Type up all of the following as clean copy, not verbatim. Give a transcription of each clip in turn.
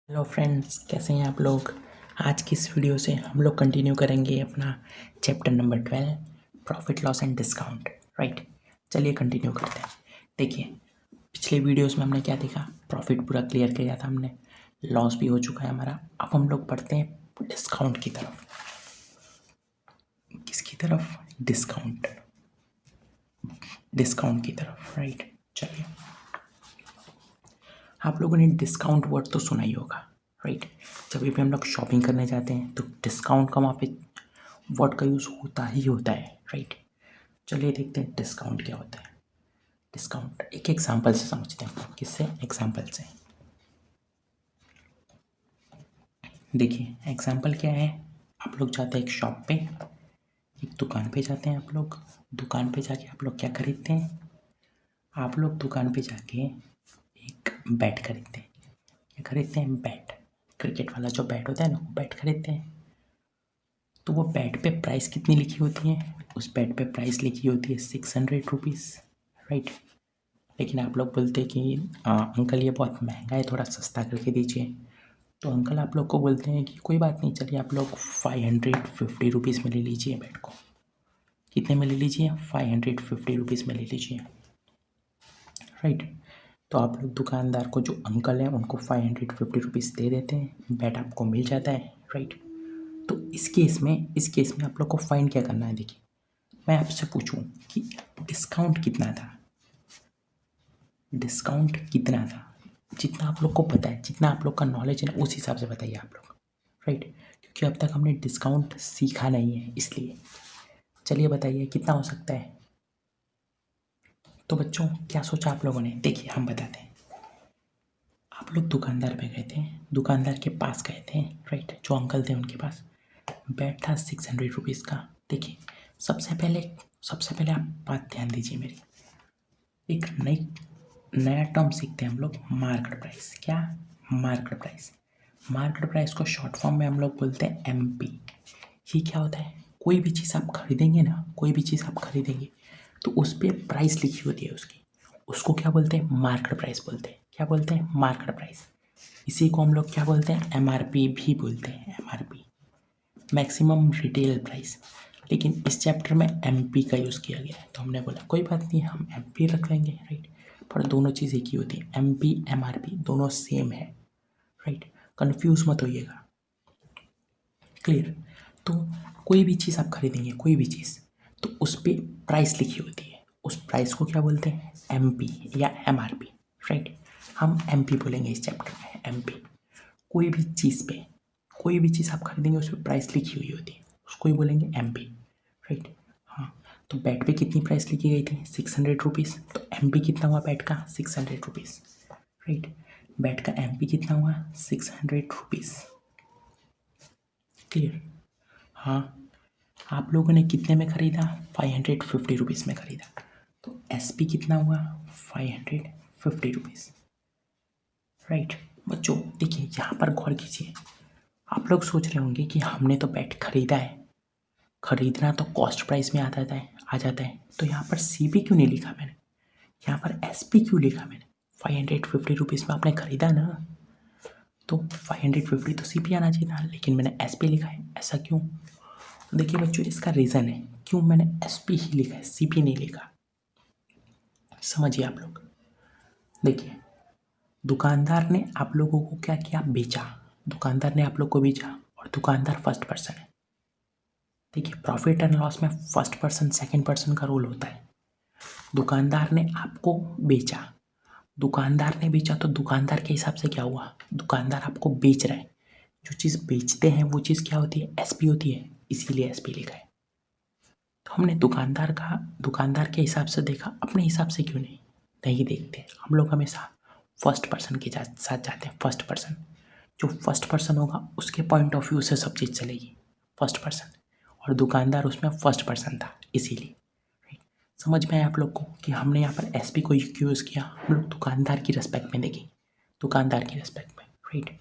Hello friends, कैसे हैं आप लोग। आज की इस वीडियो से हम लोग कंटिन्यू करेंगे अपना chapter number 12 profit loss and discount. Right, चलिए कंटिन्यू करते हैं। देखिए, पिछले वीडियोस में हमने क्या देखा, प्रॉफिट पूरा क्लियर किया था हमने, लॉस भी हो चुका है हमारा। अब हम लोग पढ़ते हैं डिस्काउंट की तरफ। किसकी तरफ? डिस्काउंट की तरफ। राइट, चलिए। आप लोगों ने डिस्काउंट वर्ड तो सुना ही होगा। राइट, जब भी हम लोग शॉपिंग करने जाते हैं तो डिस्काउंट का वहाँ पे वर्ड का यूज़ होता ही होता है। राइट, चलिए देखते हैं डिस्काउंट क्या होता है। डिस्काउंट एक एग्जांपल से समझते हैं। किससे? एग्जांपल से। देखिए, एग्जांपल क्या है। आप लोग जाते हैं एक शॉप पे, एक दुकान पे जाते हैं। आप लोग दुकान पे जाके आप लोग क्या खरीदते हैं? आप लोग दुकान पे जाके एक बैट खरीदते हैं। क्या खरीदते हैं? बैट। क्रिकेट वाला जो बैट होता है ना, वो बैट खरीदते हैं। तो वो बैट पे प्राइस कितनी लिखी होती है? उस बैट पे प्राइस लिखी होती है 600 रुपीज़। राइट, लेकिन आप लोग बोलते हैं कि अंकल ये बहुत महंगा है, थोड़ा सस्ता करके दीजिए। तो अंकल आप लोग को बोलते हैं कि कोई बात नहीं, चलिए आप लोग 550 रुपीज़ में ले लीजिए बैट को। कितने में ले लीजिए? 550 रुपीज़ में ले लीजिए। राइट, तो आप लोग दुकानदार को, जो अंकल हैं, उनको 550 रुपीज़ दे देते हैं, बैट आपको मिल जाता है। राइट, तो इस केस में आप लोग को फाइंड क्या करना है। देखिए, मैं आपसे पूछूं कि डिस्काउंट कितना था। डिस्काउंट कितना था? जितना आप लोग को पता है, जितना आप लोग का नॉलेज है ना, उस हिसाब से बताइए आप लोग। राइट, क्योंकि अब तक हमने डिस्काउंट सीखा नहीं है, इसलिए चलिए बताइए कितना हो सकता है। तो बच्चों, क्या सोचा आप लोगों ने? देखिए, हम बताते हैं। आप लोग दुकानदार पे गए थे, दुकानदार के पास गए थे। राइट, जो अंकल थे उनके पास बैट था 600 रुपीज़ का। देखिए, सबसे पहले आप बात ध्यान दीजिए मेरी। एक नया टर्म सीखते हैं हम लोग, मार्केट प्राइस। क्या? Market price. मार्केट प्राइस को शॉर्ट फॉर्म में हम लोग बोलते हैं एमपी। ये क्या होता है? कोई भी चीज़ आप खरीदेंगे ना, कोई भी चीज़ आप खरीदेंगे तो उस पर प्राइस लिखी होती है उसकी, उसको क्या बोलते हैं? मार्केट प्राइस बोलते हैं। क्या बोलते हैं? Market price. इसी को हम लोग क्या बोलते हैं? एमआरपी भी बोलते हैं। MRP, maximum retail price. लेकिन इस चैप्टर में एमपी का यूज़ किया गया है, तो हमने बोला कोई बात नहीं, हम एमपी रख लेंगे। राइट, पर दोनों चीज़ एक ही होती है। एमपी एमआरपी दोनों सेम है। राइट, कंफ्यूज मत होइएगा। क्लियर? तो कोई भी चीज़ आप खरीदेंगे, कोई भी चीज़, तो उस पर प्राइस लिखी होती है। उस प्राइस को क्या बोलते हैं? एमपी या एमआरपी। राइट, हम एमपी बोलेंगे इस चैप्टर में। एमपी। कोई भी चीज़ पे, कोई भी चीज़ आप खरीदेंगे उस पर प्राइस लिखी हुई होती है, उसको ही बोलेंगे एमपी। राइट, हाँ। तो बैट पे कितनी प्राइस लिखी गई थी? 600 रुपीज़। तो एमपी कितना हुआ बैट का? 600 रुपीज़। राइट, बैट का एमपी कितना हुआ? 600 रुपीज़। क्लियर? हाँ। आप लोगों ने कितने में ख़रीदा? 550 रुपीज़ में ख़रीदा। तो एसपी कितना हुआ? 550 रुपीज़। राइट, बच्चों देखिए, यहाँ पर गौर कीजिए। आप लोग सोच रहे होंगे कि हमने तो बैट खरीदा है, खरीदना तो कॉस्ट प्राइस में आ जाता है, तो यहाँ पर सीपी क्यों नहीं लिखा मैंने? यहाँ पर एसपी क्यों लिखा मैंने? 550 रुपीज़ में आपने खरीदा ना, तो 550 तो सीपी आना चाहिए था, लेकिन मैंने एसपी लिखा है। ऐसा क्यों? देखिए बच्चों, इसका रीज़न है क्यों मैंने एसपी ही लिखा है, सीपी नहीं लिखा। समझिए आप लोग। देखिए, दुकानदार ने आप लोगों को क्या किया? बेचा। दुकानदार ने आप लोग को बेचा, और दुकानदार फर्स्ट पर्सन है। देखिए, प्रॉफिट एंड लॉस में फर्स्ट पर्सन सेकंड पर्सन का रोल होता है। दुकानदार ने आपको बेचा, दुकानदार ने बेचा, तो दुकानदार के हिसाब से क्या हुआ? दुकानदार आपको बेच रहा है। जो चीज़ बेचते हैं वो चीज़ क्या होती है? एसपी होती है, इसीलिए एसपी लिखा है। तो हमने दुकानदार के हिसाब से देखा, अपने हिसाब से क्यों नहीं देखते। हम लोग हमेशा फर्स्ट पर्सन के साथ जाते हैं। फर्स्ट पर्सन, जो फर्स्ट पर्सन होगा उसके पॉइंट ऑफ व्यू से सब चीज़ चलेगी। फर्स्ट पर्सन, और दुकानदार उसमें फर्स्ट पर्सन था, इसीलिए। राइट, समझ में आया आप लोग को कि हमने यहाँ पर एसपी को यूज़ किया। हम लोग दुकानदार की रिस्पेक्ट में देखें, दुकानदार की रिस्पेक्ट में। राइट,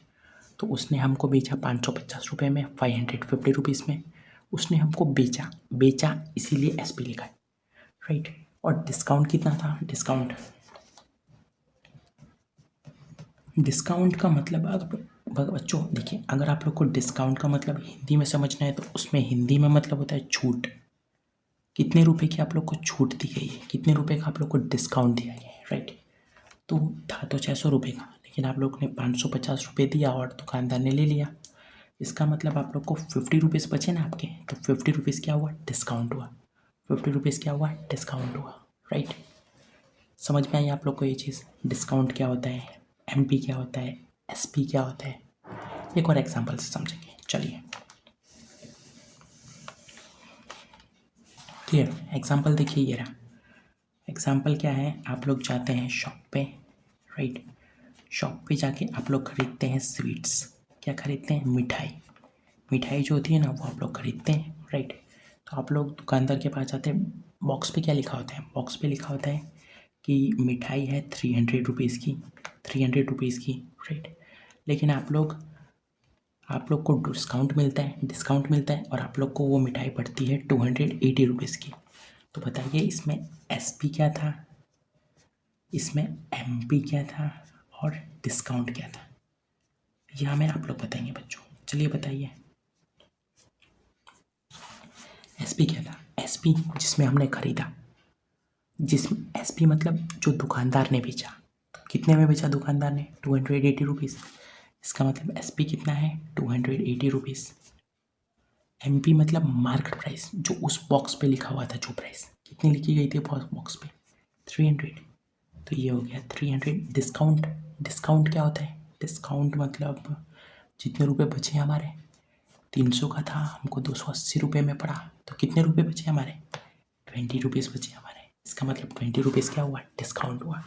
तो उसने हमको बेचा 550 रुपये में, 550 रुपीज़ में उसने हमको बेचा इसीलिए एसपी लिखा है। राइट, और डिस्काउंट कितना था? डिस्काउंट का मतलब बच्चों देखिए, अगर आप लोग को डिस्काउंट का मतलब हिंदी में समझना है तो उसमें हिंदी में मतलब होता है छूट। कितने रुपए की आप लोग को छूट दी गई है, कितने रुपए का आप लोग को डिस्काउंट दिया गया है, राइट। तो था तो 600 रुपये का, लेकिन आप लोग ने 550 रुपये दिया और दुकानदार ने ले लिया। इसका मतलब आप लोग को 50 रुपीज़ बचे ना आपके, तो 50 रुपीज़ क्या हुआ, डिस्काउंट हुआ। 50 रुपीज़ क्या हुआ, डिस्काउंट हुआ, राइट। समझ में आई आप लोग को ये चीज़, डिस्काउंट क्या होता है, एमपी क्या होता है, एसपी क्या होता है। एक और एग्जांपल से समझेंगे, चलिए। क्लियर, एग्जांपल देखिए ये रहा। एग्जांपल क्या है, आप लोग जाते हैं शॉप पे, राइट। शॉप पे जाके आप लोग खरीदते हैं स्वीट्स। क्या खरीदते हैं, मिठाई। मिठाई जो होती है ना वो आप लोग खरीदते हैं, राइट। तो आप लोग दुकानदार के पास जाते हैं, बॉक्स पे क्या लिखा होता है, बॉक्स पे लिखा होता है कि मिठाई है 300 रुपीज़ की, 300 रुपीज़ की, राइट। लेकिन आप लोग को डिस्काउंट मिलता है और आप लोग को वो मिठाई पड़ती है 280 रुपीज़ की। तो बताइए इसमें एसपी क्या था, इसमें एमपी क्या था और डिस्काउंट क्या था, ये हमें आप लोग बताएंगे बच्चों। चलिए बताइए, एसपी क्या था, एसपी जिसमें हमने खरीदा, एसपी मतलब जो दुकानदार ने बेचा। तो कितने में बेचा दुकानदार ने, 280 रुपीज़। इसका मतलब एसपी कितना है, 280 रुपीज़। एमपी मतलब मार्केट प्राइस, जो उस बॉक्स पे लिखा हुआ था, जो प्राइस कितनी लिखी गई थी बॉक्स पे, 300। तो ये हो गया 300। डिस्काउंट, डिस्काउंट क्या होता है, डिस्काउंट मतलब जितने रुपए बचे हमारे, 300 का था, हमको 280 रुपये में पड़ा, तो कितने रुपए बचे हमारे, 20 रुपीज़ बचे हमारे। इसका मतलब 20 रुपीज़ क्या हुआ, डिस्काउंट हुआ,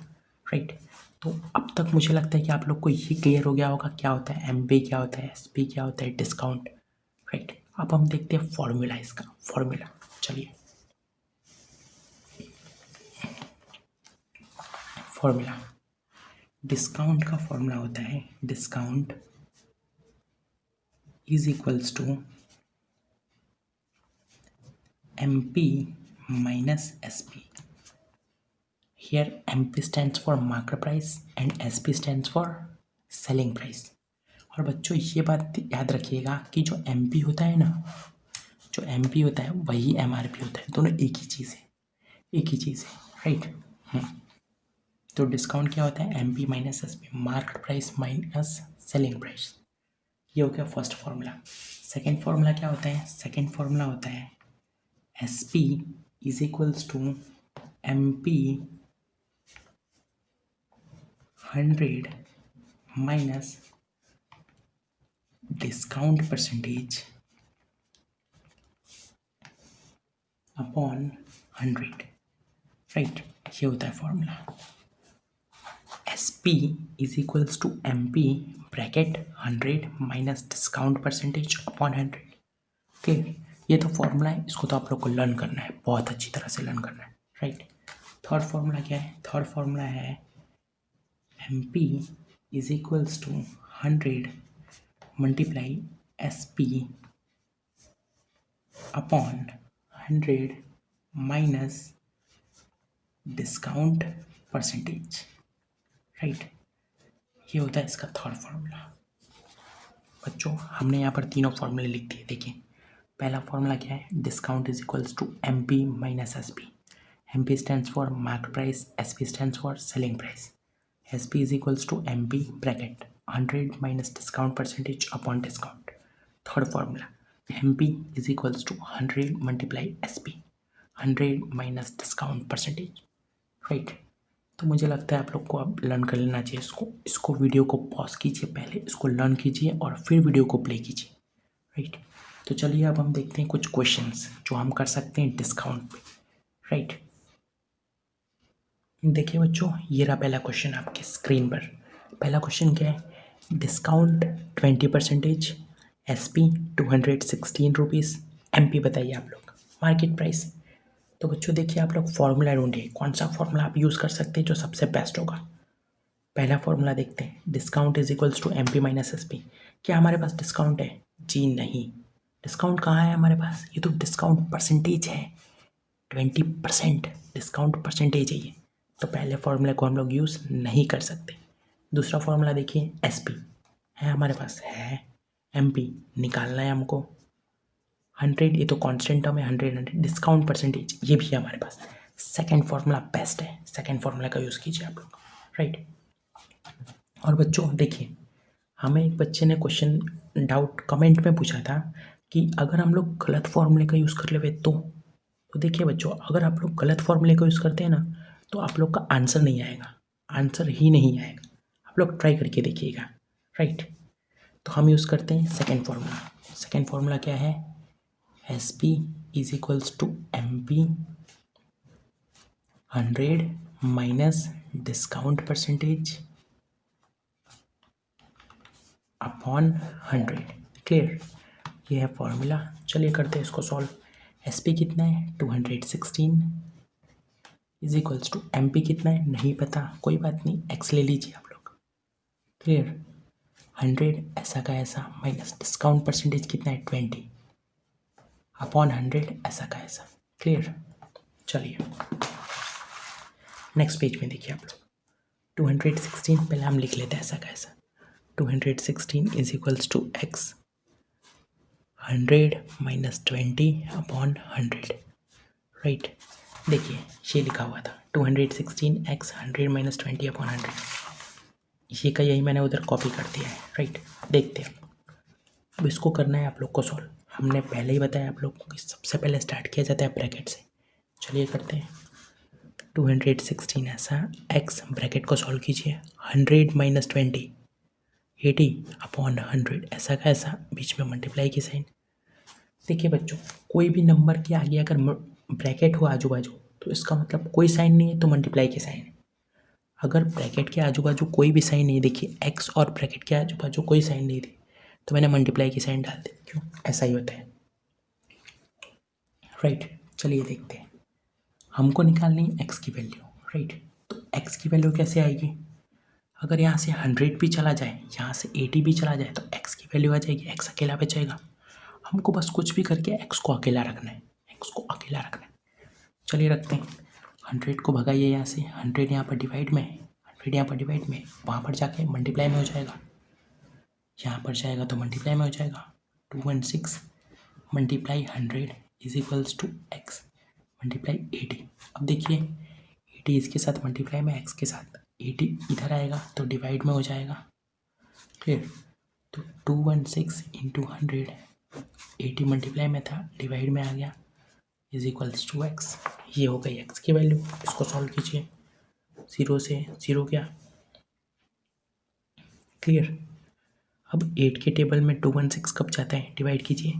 राइट। तो अब तक मुझे लगता है कि आप लोग को ये क्लियर हो गया होगा क्या होता है एमपी, क्या होता है एसपी, क्या होता है डिस्काउंट, राइट। अब हम देखते हैं फॉर्मूला, इसका फॉर्मूला। चलिए फॉर्मूला, डिस्काउंट का फॉर्मूला होता है, discount is equals to MP minus SP. Here MP stands for market price and SP stands for selling price. और बच्चों ये बात याद रखिएगा कि जो MP होता है ना, जो MP होता है वही MRP होता है, दोनों एक ही चीज़ है, एक ही चीज़ है, राइट। तो डिस्काउंट क्या होता है, MP minus SP, market price minus selling price. ये हो गया फर्स्ट फार्मूला। सेकेंड फार्मूला क्या होता है, सेकेंड फार्मूला होता है SP is equals to MP 100 minus discount percentage upon 100, right. ये होता है formula. SP is equals to MP bracket 100 minus discount percentage upon 100। Okay, ये तो फॉर्मूला है, इसको तो आप लोग को लर्न करना है, बहुत अच्छी तरह से लर्न करना है, राइट। थर्ड फॉर्मूला क्या है, थर्ड फॉर्मूला है MP is equals to 100 multiply SP upon 100 minus discount percentage, right. ये होता है इसका थर्ड फार्मूला। बच्चों हमने यहाँ पर तीनों फार्मूले लिख दिए, देखिए। पहला फार्मूला क्या है, discount is equals to MP minus SP। MP stands for market price, SP stands for selling price. SP is equals to MP bracket 100 minus discount percentage upon discount. Third formula, MP is equals to 100 multiply SP, 100 minus discount percentage, right. तो मुझे लगता है आप लोग को अब learn कर लेना चाहिए इसको वीडियो को पॉज कीजिए, पहले इसको लर्न कीजिए और फिर वीडियो को प्ले कीजिए, राइट। तो चलिए अब हम देखते हैं कुछ क्वेश्चंस जो हम कर सकते हैं डिस्काउंट पे, राइट। देखिए बच्चों, ये रहा पहला क्वेश्चन आपके स्क्रीन पर। पहला क्वेश्चन क्या है, डिस्काउंट 20%, SP 216 रुपीज़, MP बताइए आप लोग, मार्केट प्राइस। तो बच्चों देखिए, आप लोग फॉर्मूला ढूंढिए, कौन सा फॉर्मूला आप यूज़ कर सकते हैं जो सबसे बेस्ट होगा। पहला फॉर्मूला देखते हैं, discount is equals to MP minus SP। क्या हमारे पास डिस्काउंट है, जी नहीं। डिस्काउंट कहाँ है हमारे पास, ये तो डिस्काउंट परसेंटेज है, 20% डिस्काउंट परसेंटेज है ये, तो पहले फॉर्मूले को हम लोग यूज़ नहीं कर सकते। दूसरा फॉर्मूला देखिए, SP, है हमारे पास है। MP निकालना है हमको। 100 ये तो कांस्टेंट टर्म है, 100 डिस्काउंट परसेंटेज ये भी है हमारे पास। सेकंड फार्मूला बेस्ट है, सेकंड फार्मूला का यूज़ कीजिए आप लोग, राइट। और बच्चों देखिए, हमें एक बच्चे ने क्वेश्चन डाउट कमेंट में पूछा था कि अगर हम लोग गलत फार्मूले का यूज़ कर लेवे तो देखिए बच्चों, अगर आप लोग गलत फार्मूले का यूज़ करते हैं ना तो आप लोग का आंसर नहीं आएगा, आंसर ही नहीं आएगा। आप लोग ट्राई करके देखिएगा, राइट। तो हम यूज़ करते हैं सेकेंड फार्मूला। सेकेंड फार्मूला क्या है? SP is equals to MP 100 minus discount percentage upon 100। Clear? ये है फॉर्मूला। चलिए करते हैं इसको सॉल्व। SP कितना है? 216 इज इक्वल्स टू MP कितना है? नहीं पता, कोई बात नहीं, x ले लीजिए आप लोग। क्लियर? 100 ऐसा का ऐसा माइनस डिस्काउंट परसेंटेज कितना है? 20 अपॉन 100 ऐसा का ऐसा। क्लियर? चलिए नेक्स्ट पेज में देखिए आप लोग, 216 पहले हम लिख लेते हैं ऐसा का ऐसा। 216 is equals to x 100 minus 20 upon 100, right. देखिए ये लिखा हुआ था 216x 100 माइनस 20 अपॉन 100, ये का यही मैंने उधर कॉपी कर दिया है, राइट। देखते हैं अब इसको करना है आप लोग को सॉल्व। हमने पहले ही बताया आप लोग को कि सबसे पहले स्टार्ट किया जाता है ब्रैकेट से। चलिए करते हैं। 216 ऐसा x ब्रैकेट को सॉल्व कीजिए, 100 माइनस 20 80 अपॉन 100 ऐसा का ऐसा, बीच में मल्टीप्लाई की साइन। देखिए बच्चों, कोई भी नंबर के आगे अगर ब्रैकेट हो आजू बाजू तो इसका मतलब कोई साइन नहीं है तो मल्टीप्लाई के साइन है। अगर ब्रैकेट के आजू बाजू कोई भी साइन नहीं, देखिए x और ब्रैकेट के आजू बाजू कोई साइन नहीं थी तो मैंने मल्टीप्लाई की साइन डाल दी। क्यों? ऐसा ही होता है, राइट। चलिए देखते हैं, हमको निकालनी है x की वैल्यू, राइट। तो x की वैल्यू कैसे आएगी? अगर यहाँ से 100 भी चला जाए, यहाँ से 80 भी चला जाए तो x की वैल्यू आ जाएगी, x अकेला बचेगा। हमको बस कुछ भी करके x को अकेला रखना है, x को अकेला रखना है। चलिए रखते हैं। 100 को भगाइए यहाँ से, 100 यहाँ पर डिवाइड में, 100 यहाँ पर डिवाइड में, वहाँ पर जाके मल्टीप्लाई में हो जाएगा, यहाँ पर जाएगा तो मल्टीप्लाई में हो जाएगा। 216 multiply 100 is equals to x multiply 80। अब देखिए 80 इसके साथ मल्टीप्लाई में, x के साथ 80 इधर आएगा तो डिवाइड में हो जाएगा। क्लियर? तो 216 इंटू 100, 80 मल्टीप्लाई में था, डिवाइड में आ गया, इज इक्वल्स टू x। ये हो गई x की वैल्यू। इसको सॉल्व कीजिए, 0 से 0 क्या। क्लियर? अब 8 के टेबल में 216 कब जाता है? डिवाइड कीजिए।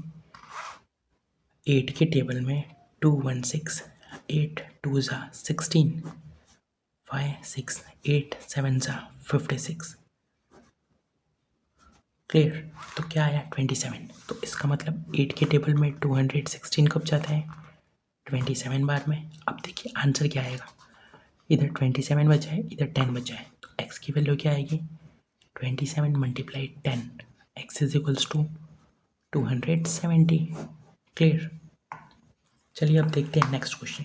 8 के टेबल में 216, 8 2 ज़ा 16, 5 6 8 7 ज़ा 56। क्लियर? तो क्या आया? 27। तो इसका मतलब 8 के टेबल में 216 कब जाता है? 27 बार में। अब देखिए आंसर क्या आएगा, इधर 27 बचा है, इधर 10 बचा है, तो x की वैल्यू क्या आएगी? 27 multiply 10, x is equals to 270। Clear? चलिए अब देखते हैं नेक्स्ट क्वेश्चन।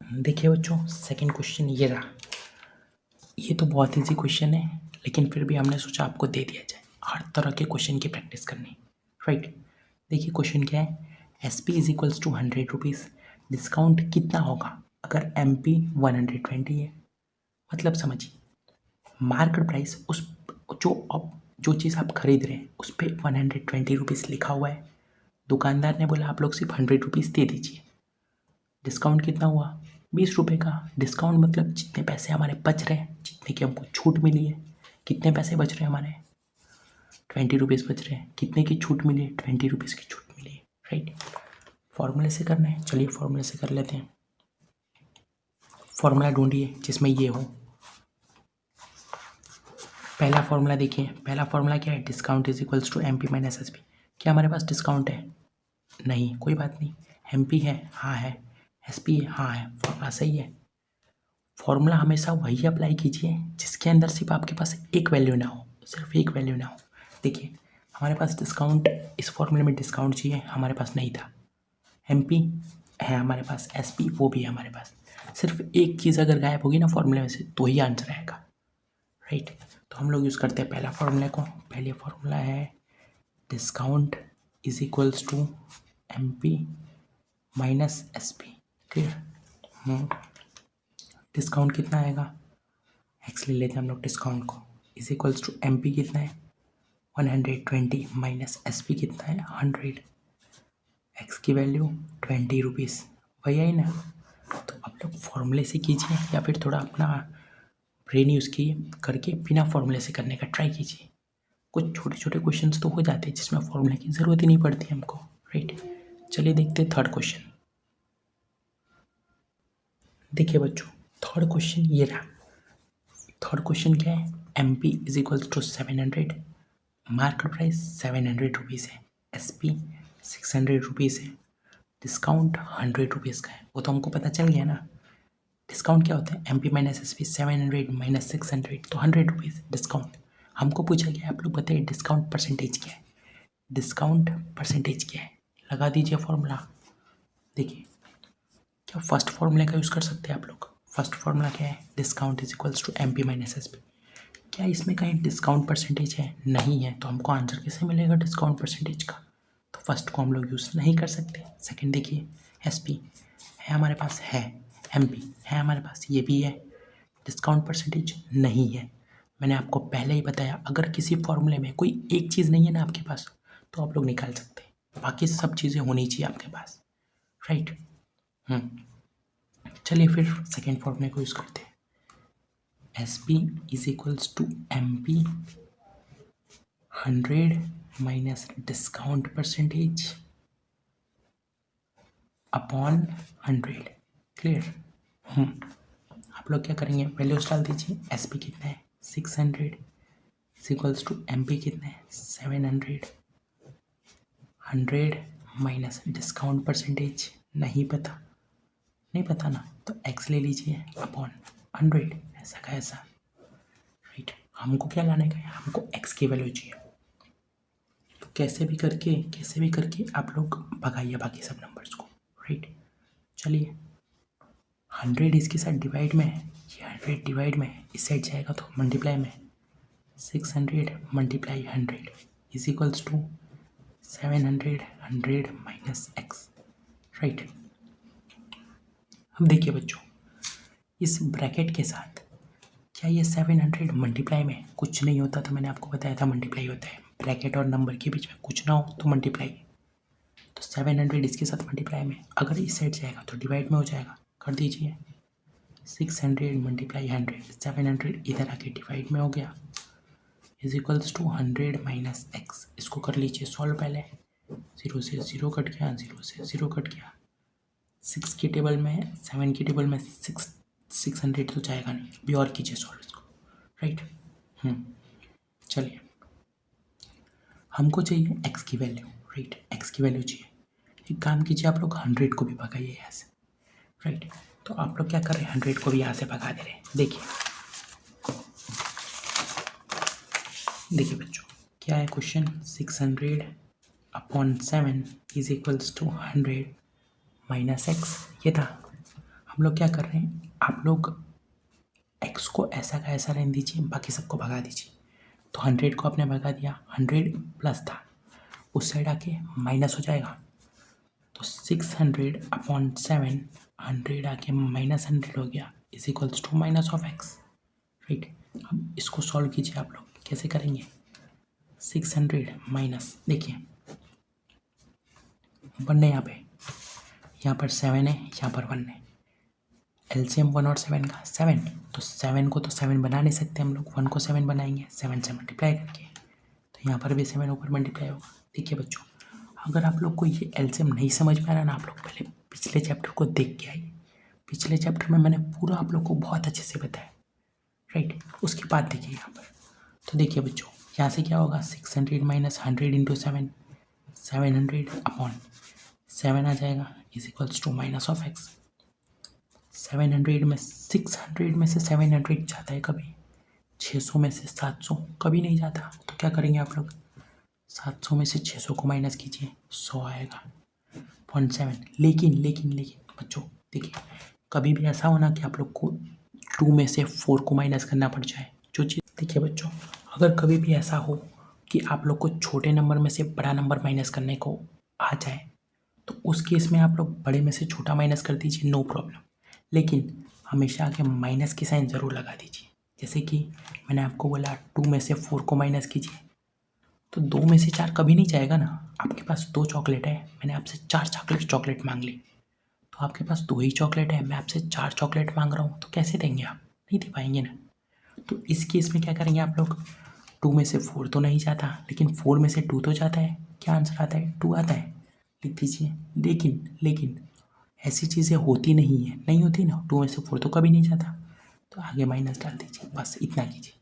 देखिए बच्चों, सेकंड क्वेश्चन ये रहा। ये तो बहुत इजी क्वेश्चन है, लेकिन फिर भी हमने सोचा आपको दे दिया जाए, हर तरह के क्वेश्चन की प्रैक्टिस करनी, राइट। देखिए क्वेश्चन क्या है, SP is equals to 100 rupees, discount कितना होगा अगर MP 120 है? मतलब समझिए, मार्केट प्राइस उस जो चीज़ आप खरीद रहे हैं उस पर 120 रुपीज़ लिखा हुआ है, दुकानदार ने बोला आप लोग सिर्फ 100 रुपीज़ दे दीजिए। डिस्काउंट कितना हुआ? 20 रुपये का। डिस्काउंट मतलब जितने पैसे हमारे बच रहे हैं, जितने की हमको छूट मिली है, कितने पैसे बच रहे हैं हमारे? 20 रुपीज़ बच रहे हैं। कितने की छूट मिली है? 20 रुपीज़ की छूट मिली है, राइट। फॉर्मूले से करना है, चलिए फॉर्मूले से कर लेते हैं। फॉर्मूला ढूंढिए जिसमें ये हो। पहला फॉर्मूला देखिए, पहला फॉर्मूला क्या है? Discount is equals to MP minus SP। क्या हमारे पास डिस्काउंट है? नहीं, कोई बात नहीं। MP है? हाँ है। SP है? हाँ है। फॉर्मूला सही है। फॉर्मूला हमेशा वही अप्लाई कीजिए जिसके अंदर सिर्फ आपके पास एक वैल्यू ना हो, सिर्फ एक वैल्यू ना हो। देखिए हमारे पास डिस्काउंट, इस फॉर्मूले में डिस्काउंट चाहिए, हमारे पास नहीं था। MP है हमारे पास, SP वो भी है हमारे पास। सिर्फ एक चीज़ अगर गायब होगी ना फॉर्मूले में से तो ही आंसर आएगा, राइट। तो हम लोग यूज़ करते हैं पहला फॉर्मूले को। पहले फॉर्मूला है discount is equals to MP minus SP। Clear. Discount कितना आएगा, एक्स ले लेते हैं हम लोग डिस्काउंट को, इज इक्वल्स टू MP कितना है 120 माइनस SP कितना है 100, एक्स की वैल्यू 20 रुपीज़, वही है ना। तो आप लोग फॉर्मूले से कीजिए या फिर थोड़ा अपना ब्रेन यूज़ करके बिना फॉर्मूले से करने का ट्राई कीजिए। कुछ छोटे छोटे क्वेश्चंस तो हो जाते हैं जिसमें फॉर्मूले की ज़रूरत ही नहीं पड़ती हमको, राइट। चलिए देखते हैं थर्ड क्वेश्चन। देखिए बच्चों, थर्ड क्वेश्चन ये रहा। थर्ड क्वेश्चन क्या है, MP is equals to 700, market price 700 rupees है, SP 600 रुपीज़ है, डिस्काउंट 100 रुपीज़ का है। वो तो हमको पता चल गया ना, डिस्काउंट क्या होता है, MP माइनस SP 700 माइनस 600 तो 100 रुपीज़ डिस्काउंट। हमको पूछा गया आप लोग बताइए डिस्काउंट परसेंटेज क्या है, डिस्काउंट परसेंटेज क्या है, लगा दीजिए फॉर्मूला। देखिए क्या फर्स्ट फॉर्मूले का यूज़ कर सकते हैं आप लोग। फर्स्ट फॉर्मूला क्या है, discount is equals to MP minus SP। क्या इसमें कहीं डिस्काउंट परसेंटेज है, नहीं है, तो हमको आंसर कैसे मिलेगा डिस्काउंट परसेंटेज का। तो फर्स्ट को हम लोग यूज़ नहीं कर सकते। सेकंड देखिए SP है हमारे पास, है MP है हमारे पास, ये भी है, डिस्काउंट परसेंटेज नहीं है। मैंने आपको पहले ही बताया अगर किसी फॉर्मूले में कोई एक चीज़ नहीं है ना आपके पास तो आप लोग निकाल सकते हैं, बाकी सब चीज़ें होनी चाहिए आपके पास, राइट। चलिए फिर सेकेंड फॉर्मूले को यूज़ करते हैं। SP is equals to MP 100 minus discount percentage upon 100। Clear. आप लोग क्या करेंगे, वैल्यूज डाल दीजिए। SP कितना है 600 इज इक्वल्स टू MP कितना है 700, 100 माइनस डिस्काउंट परसेंटेज नहीं पता, नहीं पता ना, तो x ले लीजिए अपॉन 100, ऐसा का ऐसा, राइट। हमको क्या लाने का है, हमको x की वैल्यू चाहिए। तो कैसे भी करके आप लोग भगाइए बाकी सब नंबर्स को, राइट। चलिए 100 इसके साथ डिवाइड में है, ये 100 डिवाइड में है, इस साइड जाएगा तो मल्टीप्लाई में, 600 multiply 100 is equals to 700, 100 minus x, right. अब देखिए बच्चों, इस ब्रैकेट के साथ क्या ये 700 मल्टीप्लाई में कुछ नहीं होता था, मैंने आपको बताया था मल्टीप्लाई होता है, ब्रैकेट और नंबर के बीच में कुछ ना हो तो मल्टीप्लाई। तो 700 इसके साथ मल्टीप्लाई में, अगर इस साइड जाएगा तो डिवाइड में हो जाएगा, कर दीजिए 600 मल्टीप्लाई 100, 700 इधर आके डिवाइड में हो गया, is equals to 100 minus x। इसको कर लीजिए सॉल्व पहले, 0 से 0 कट गया, 0 से 0 कट गया, 6 की टेबल में 7 की टेबल में 600 तो जाएगा नहीं, अभी और कीजिए सॉल्व इसको, राइट। चलिए हमको चाहिए x की वैल्यू, राइट, x की वैल्यू चाहिए। एक काम कीजिए आप लोग 100 को भी भगाइए यहाँ से, राइट। तो आप लोग क्या कर रहे हैं, 100 को भी यहाँ से भगा दे रहे हैं। देखिए बच्चों क्या है question, 600 upon 7 is equals to 100 minus x, ये था। हम लोग क्या कर रहे हैं, आप लोग x को ऐसा का ऐसा रहने दीजिए, बाकी सबको भगा दीजिए। तो 100 को आपने भगा दिया, 100 प्लस था, उस साइड आके माइनस हो जाएगा, तो 600 अपॉन 7, 100 आके माइनस 100 हो गया, is equals to minus of x, right. अब इसको सॉल्व कीजिए आप लोग, कैसे करेंगे, 600 माइनस, देखिए 1 है यहाँ पर 7 है, यहाँ पर 1 है, एलसीएम 1 और 7 का 7, तो 7 को तो 7 बना नहीं सकते हम लोग, 1 को 7 बनाएंगे 7 से मल्टीप्लाई करके, तो यहाँ पर भी 7 ऊपर मल्टीप्लाई होगा। देखिए बच्चों अगर आप लोग को ये एलसीएम नहीं समझ में आ रहा ना, आप लोग पहले पिछले चैप्टर को देख के आइए, पिछले चैप्टर में मैंने पूरा आप लोग को बहुत अच्छे से बताया, राइट। उसके बाद देखिए यहाँ पर, तो देखिए बच्चों यहाँ से क्या होगा, 600 माइनस 100 इंटू 7, 700 अपॉन 7 आ जाएगा, is equals to minus of x। 700 में 600 में से 700 जाता है कभी, 600 में से 700 कभी नहीं जाता, तो क्या करेंगे आप लोग, 700 में से 600 को माइनस कीजिए, 100 आएगा, 0.7। लेकिन बच्चों देखिए, कभी भी ऐसा हो ना कि आप लोग को 2 में से 4 को माइनस करना पड़ जाए, जो चीज़ देखिए बच्चों, अगर कभी भी ऐसा हो कि आप लोग को छोटे नंबर में से बड़ा नंबर माइनस करने को आ जाए, तो उस केस में आप लोग बड़े में से छोटा माइनस कर दीजिए, नो प्रॉब्लम। लेकिन हमेशा आगे माइनस की साइन ज़रूर लगा दीजिए। जैसे कि मैंने आपको बोला 2 में से 4 को माइनस कीजिए, तो 2 में से 4 कभी नहीं जाएगा ना। आपके पास 2 चॉकलेट है, मैंने आपसे 4 चॉकलेट मांग ली, तो आपके पास 2 ही चॉकलेट है, मैं आपसे 4 चॉकलेट मांग रहा हूँ, तो कैसे देंगे आप? नहीं दे पाएंगे ना। तो इस केस में क्या करेंगे आप लोग, 2 में से 4 तो नहीं जाता, लेकिन 4 में से 2 तो जाता है। क्या आंसर आता है? 2 आता है, लिख दीजिए। लेकिन ऐसी चीज़ें होती नहीं है, नहीं होती ना, 2 में से 4 तो कभी नहीं जाता, तो आगे माइनस डाल दीजिए, बस इतना कीजिए,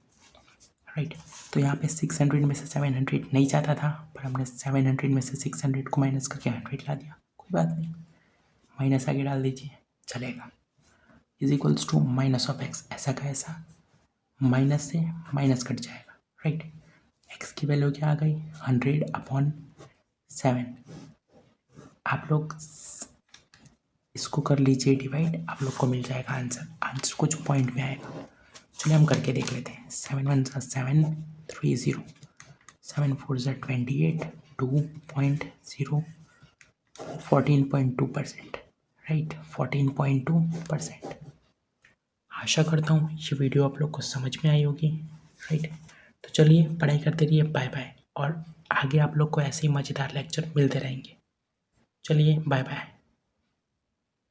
राइट। तो यहाँ पे 600 में से 700 नहीं जाता था, पर हमने 700 में से 600 को माइनस करके 100 ला दिया, कोई बात नहीं, माइनस आगे डाल दीजिए, चलेगा। Is equals to minus of x, ऐसा का ऐसा माइनस से माइनस कट जाएगा, राइट। एक्स की वैल्यू क्या आ गई? 100/7। आप लोग इसको कर लीजिए डिवाइड, आप लोग को मिल जाएगा आंसर। आंसर कुछ पॉइंट में आएगा, चलिए हम करके देख लेते हैं। 7 1 7 3 0, 7 4 28, 2.0, 14.2%, राइट, 14.2%। आशा करता हूँ ये वीडियो आप लोग को समझ में आई होगी, राइट। तो चलिए पढ़ाई करते रहिए, बाय बाय। और आगे आप लोग को ऐसे ही मज़ेदार लेक्चर मिलते रहेंगे। चलिए बाय बाय।